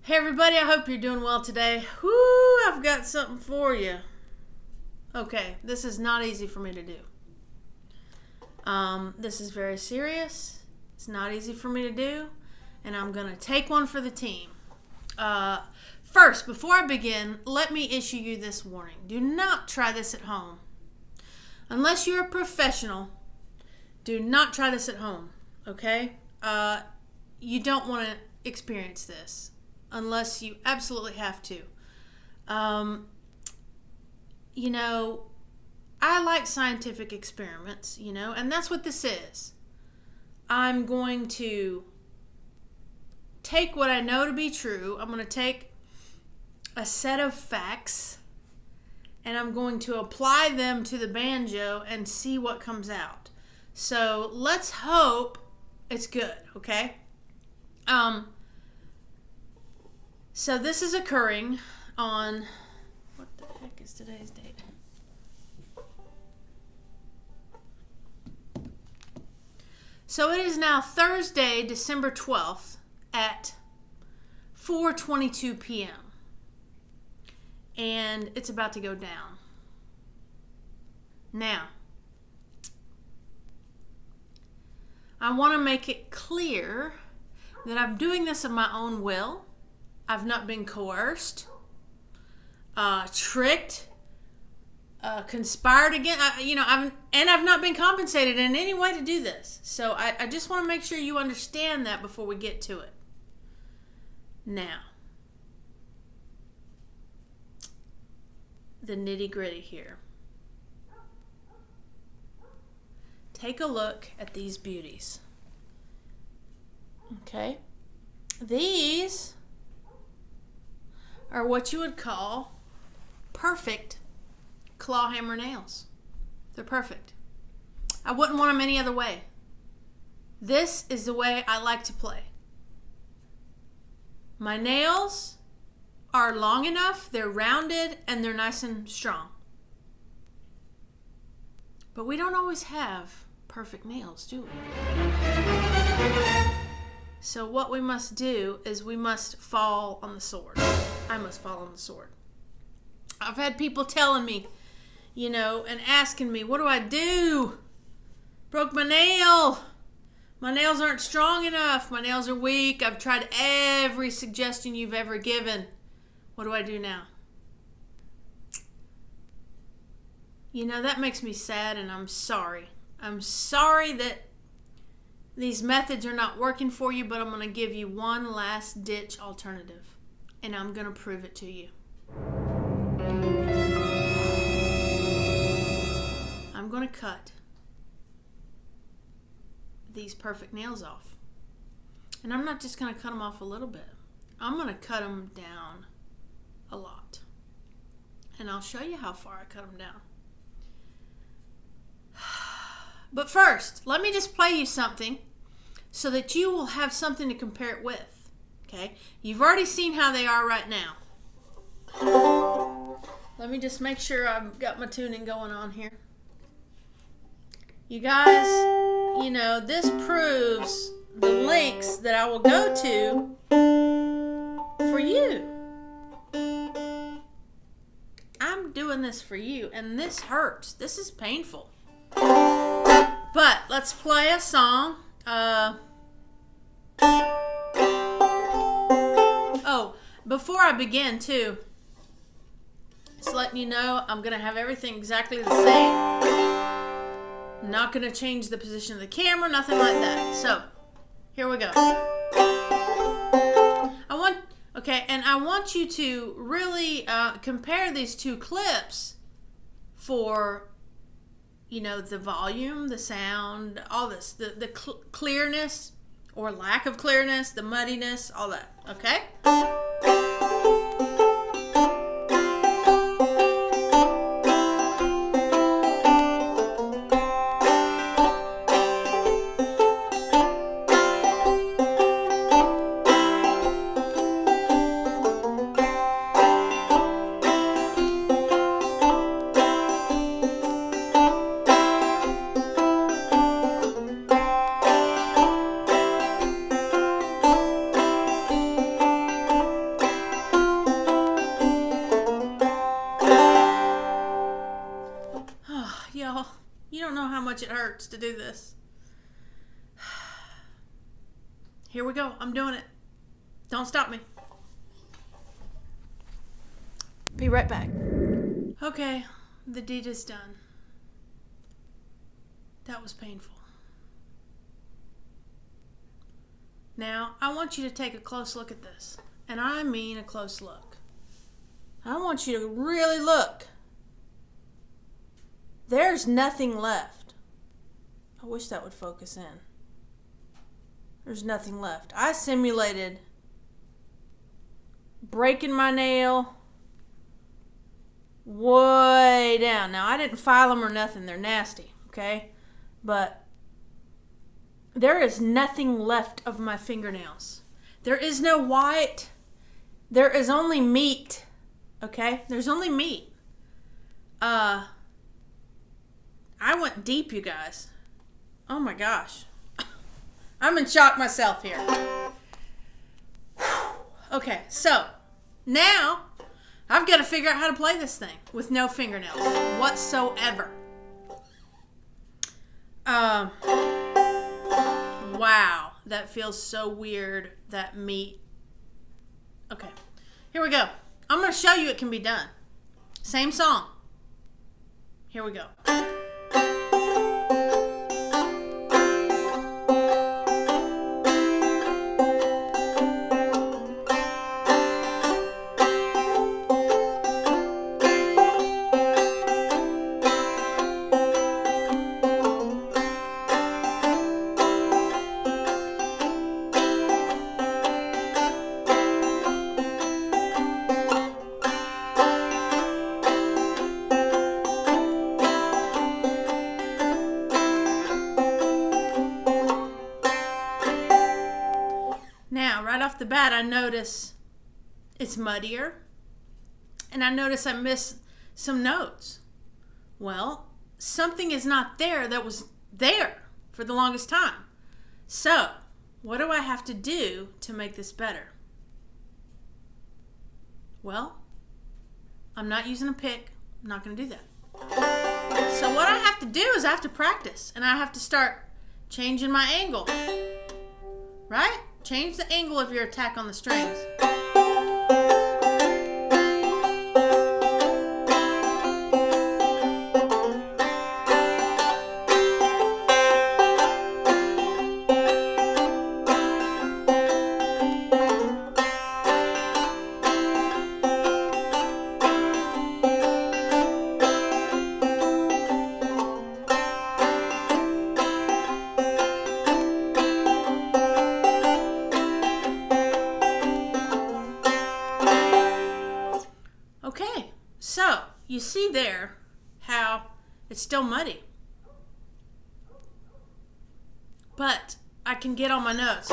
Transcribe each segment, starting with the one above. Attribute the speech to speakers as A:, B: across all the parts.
A: Hey everybody, I hope you're doing well today. Whoo, I've got something for you. Okay, this is not easy for me to do. This is very serious. It's not easy for me to do, and I'm going to take one for the team. First, before I begin, let me issue you this warning. Do not try this at home. Unless you're a professional, do not try this at home, okay? You don't want to experience this unless you absolutely have to. I like scientific experiments, and that's what this is. I'm going to take what I know to be true. I'm going to take a set of facts and I'm going to apply them to the banjo and see what comes out. So let's hope it's good, okay? So this is occurring on, what the heck is today's date? So it is now Thursday, December 12th at 4:22 p.m. And it's about to go down. Now, I want to make it clear that I'm doing this of my own will. I've not been coerced, tricked, conspired against. I've not been compensated in any way to do this. So I just want to make sure you understand that before we get to it. Now, the nitty-gritty here. Take a look at these beauties. Okay? These are what you would call perfect clawhammer nails. They're perfect. I wouldn't want them any other way. This is the way I like to play. My nails are long enough, they're rounded, and they're nice and strong. But we don't always have perfect nails, do we? So what we must do is we must fall on the sword. I must fall on the sword. I've had people telling me, and asking me, what do I do? Broke my nail. My nails aren't strong enough. My nails are weak. I've tried every suggestion you've ever given. What do I do now? That makes me sad, and I'm sorry. I'm sorry that these methods are not working for you, but I'm going to give you one last ditch alternative, and I'm going to prove it to you. I'm going to cut these perfect nails off. And I'm not just going to cut them off a little bit. I'm going to cut them down a lot. And I'll show you how far I cut them down. But first, let me just play you something so that you will have something to compare it with. Okay? You've already seen how they are right now. Let me just make sure I've got my tuning going on here. You guys, this proves the links that I will go to for you. I'm doing this for you, and this hurts. This is painful. But let's play a song. Before I begin, too, just letting you know, I'm going to have everything exactly the same. I'm not going to change the position of the camera, nothing like that. So, here we go. I want you to really compare these two clips for, the volume, the sound, all this, the clearness or lack of clearness, the muddiness, all that, okay? how much it hurts to do this. Here we go. I'm doing it. Don't stop me. Be right back. Okay, the deed is done. That was painful. Now, I want you to take a close look at this. And I mean a close look. I want you to really look. There's nothing left. I wish that would focus in. There's nothing left. I simulated breaking my nail way down. Now, I didn't file them or nothing. They're nasty, okay? But there is nothing left of my fingernails. There is no white. There is only meat, okay? There's only meat. I went deep, you guys. Oh my gosh. I'm in shock myself here. Okay, so now I've got to figure out how to play this thing with no fingernails whatsoever. Wow, that feels so weird, that meat. Okay, here we go. I'm going to show you it can be done. Same song. Here we go. Now, right off the bat, I notice it's muddier, and I notice I missed some notes. Well, something is not there that was there for the longest time. So, what do I have to do to make this better? Well, I'm not using a pick. I'm not going to do that. So what I have to do is I have to practice, and I have to start changing my angle. Right? Change the angle of your attack on the strings. Okay, so you see there how it's still muddy. But I can get on my notes.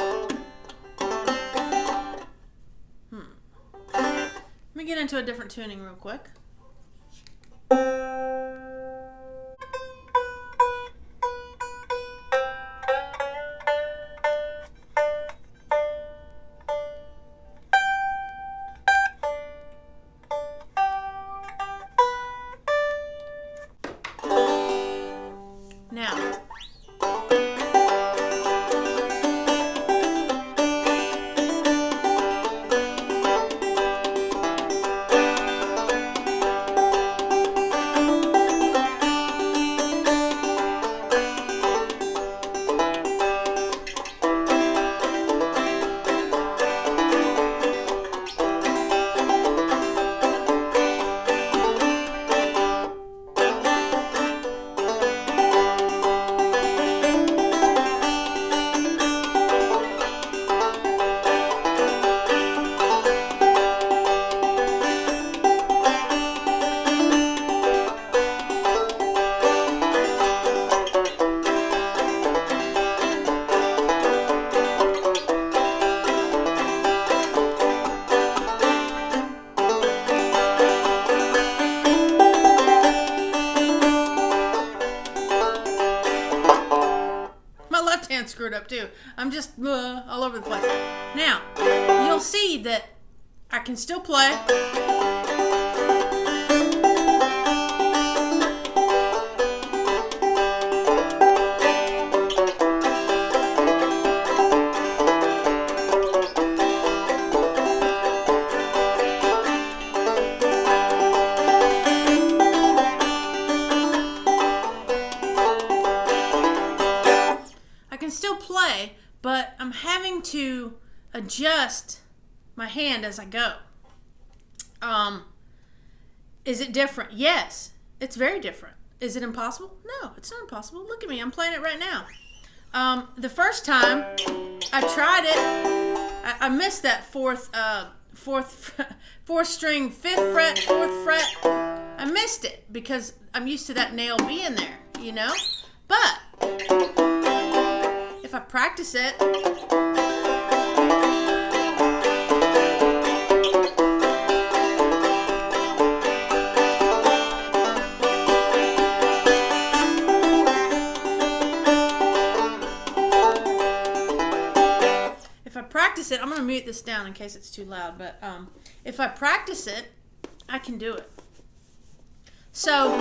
A: Let me get into a different tuning real quick. Now, hand screwed up too. I'm just all over the place. Now, you'll see that I can still play. to adjust my hand as I go. Is it different? Yes, it's very different. Is it impossible? No, it's not impossible. Look at me, I'm playing it right now. The first time I tried it, I missed that fourth string, 5th fret, 4th fret. I missed it because I'm used to that nail being there, you know? But if I practice it, I'm going to mute this down in case it's too loud, but if I practice it, I can do it. So,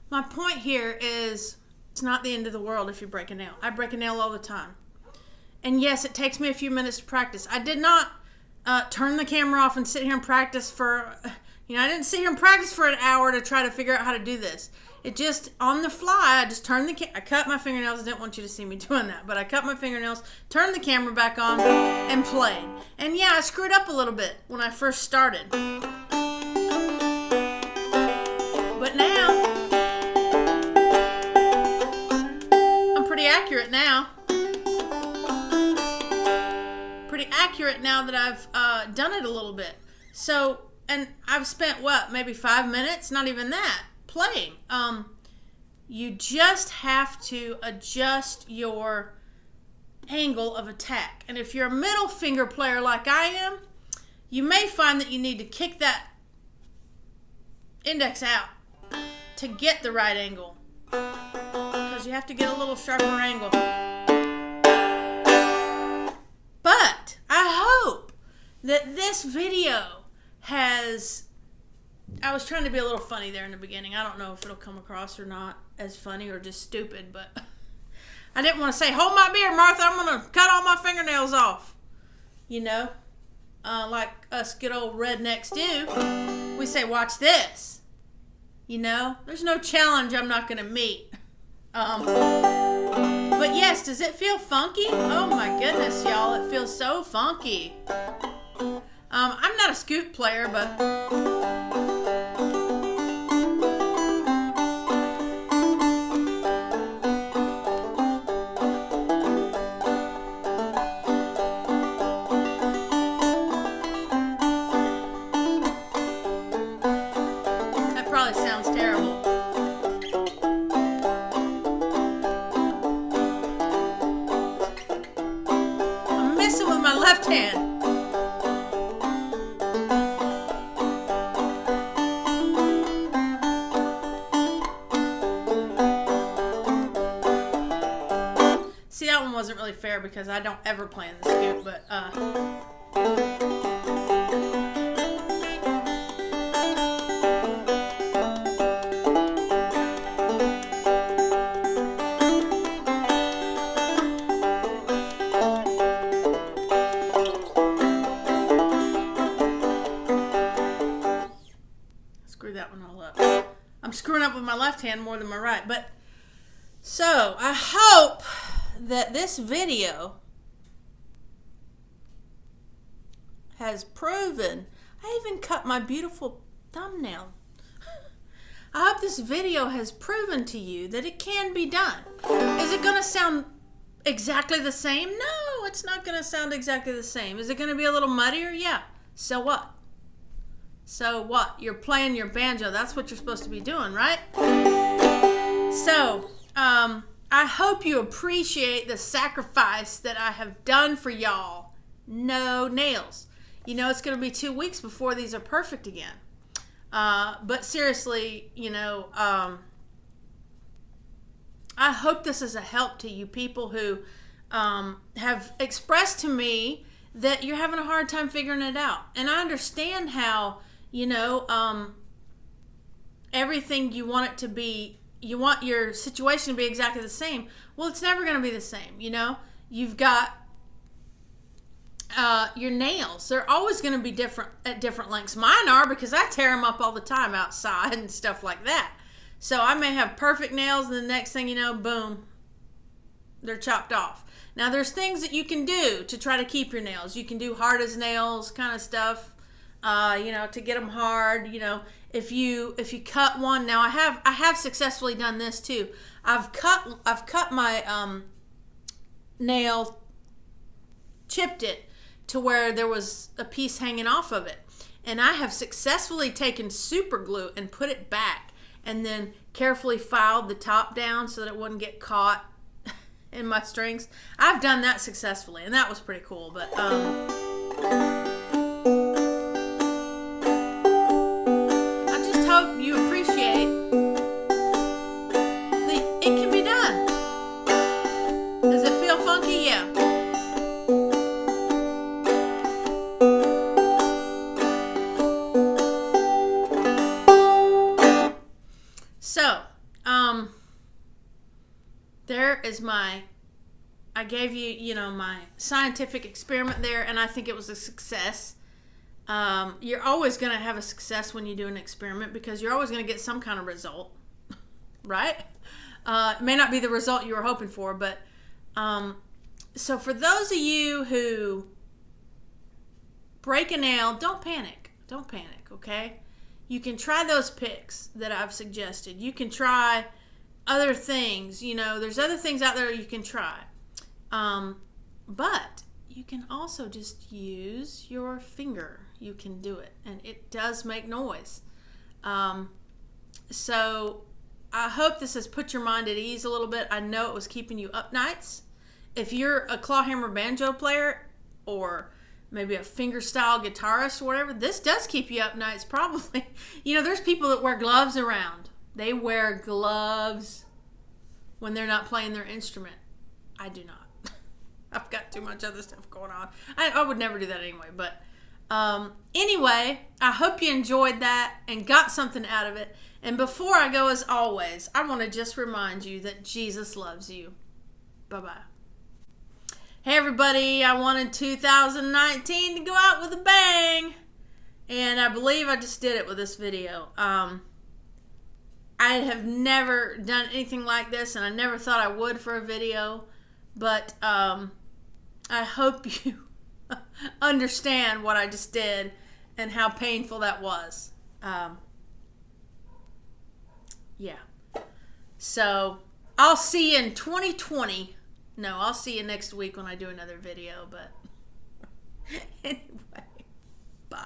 A: my point here is it's not the end of the world if you break a nail. I break a nail all the time. And yes, it takes me a few minutes to practice. I did not turn the camera off and sit here and practice for, I didn't sit here and practice for an hour to try to figure out how to do this. It just, on the fly, I just turned I cut my fingernails. I didn't want you to see me doing that, but I cut my fingernails, turned the camera back on, and played. And yeah, I screwed up a little bit when I first started. But now, accurate now. Pretty accurate now that I've done it a little bit. So, and I've spent maybe 5 minutes, not even that, playing. You just have to adjust your angle of attack. And if you're a middle finger player like I am, you may find that you need to kick that index out to get the right angle. You have to get a little sharper angle. But I hope that this video has, I was trying to be a little funny there in the beginning. I don't know if it'll come across or not as funny or just stupid, but I didn't want to say, hold my beer, Martha, I'm going to cut all my fingernails off. Like us good old rednecks do. We say, watch this. There's no challenge I'm not going to meet. But yes, does it feel funky? Oh my goodness, y'all, it feels so funky. I'm not a scoop player, but that probably sounds terrible. Left hand. See, that one wasn't really fair because I don't ever play in the scoop, but that one all up. I'm screwing up with my left hand more than my right. But so I hope that this video has proven. I even cut my beautiful thumbnail. I hope this video has proven to you that it can be done. Is it going to sound exactly the same? No, it's not going to sound exactly the same. Is it going to be a little muddier? Yeah. So what? So what? You're playing your banjo. That's what you're supposed to be doing, right? So, I hope you appreciate the sacrifice that I have done for y'all. No nails. It's going to be 2 weeks before these are perfect again. But seriously, I hope this is a help to you people who have expressed to me that you're having a hard time figuring it out. And I understand how, everything you want it to be, you want your situation to be exactly the same. Well, it's never going to be the same, You've got your nails. They're always going to be different at different lengths. Mine are, because I tear them up all the time outside and stuff like that. So I may have perfect nails, and the next thing you know, boom, they're chopped off. Now, there's things that you can do to try to keep your nails. You can do hard as nails kind of stuff, to get them hard. If you cut one. Now, I have successfully done this too. I've cut my nail, chipped it to where there was a piece hanging off of it, and I have successfully taken super glue and put it back, and then carefully filed the top down so that it wouldn't get caught in my strings. I've done that successfully, and that was pretty cool. But I just hope you appreciate that it can be done. Does it feel funky? Yeah. So, there is I gave you, my scientific experiment there, and I think it was a success. You're always going to have a success when you do an experiment, because you're always going to get some kind of result, right? It may not be the result you were hoping for, but so for those of you who break a nail, don't panic. Don't panic, okay? You can try those picks that I've suggested. You can try other things. There's other things out there you can try. But you can also just use your finger. You can do it. And it does make noise. So I hope this has put your mind at ease a little bit. I know it was keeping you up nights. If you're a Clawhammer Banjo player, or maybe a fingerstyle guitarist or whatever, this does keep you up nights probably. There's people that wear gloves around. They wear gloves when they're not playing their instrument. I do not. I've got too much other stuff going on. I would never do that anyway. But anyway, I hope you enjoyed that and got something out of it. And before I go, as always, I want to just remind you that Jesus loves you. Bye-bye. Hey everybody, I wanted 2019 to go out with a bang, and I believe I just did it with this video. I have never done anything like this, and I never thought I would for a video, but I hope you understand what I just did and how painful that was. Yeah. So, I'll see you in 2020. No, I'll see you next week when I do another video, but anyway, bye.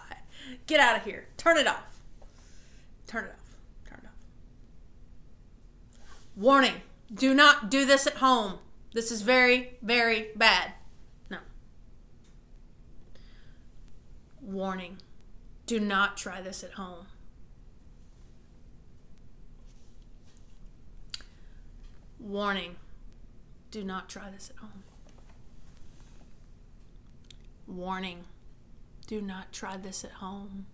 A: Get out of here. Turn it off. Turn it off. Turn it off. Warning, do not do this at home. This is very, very bad. No. Warning, do not try this at home. Warning. Do not try this at home. Warning, do not try this at home.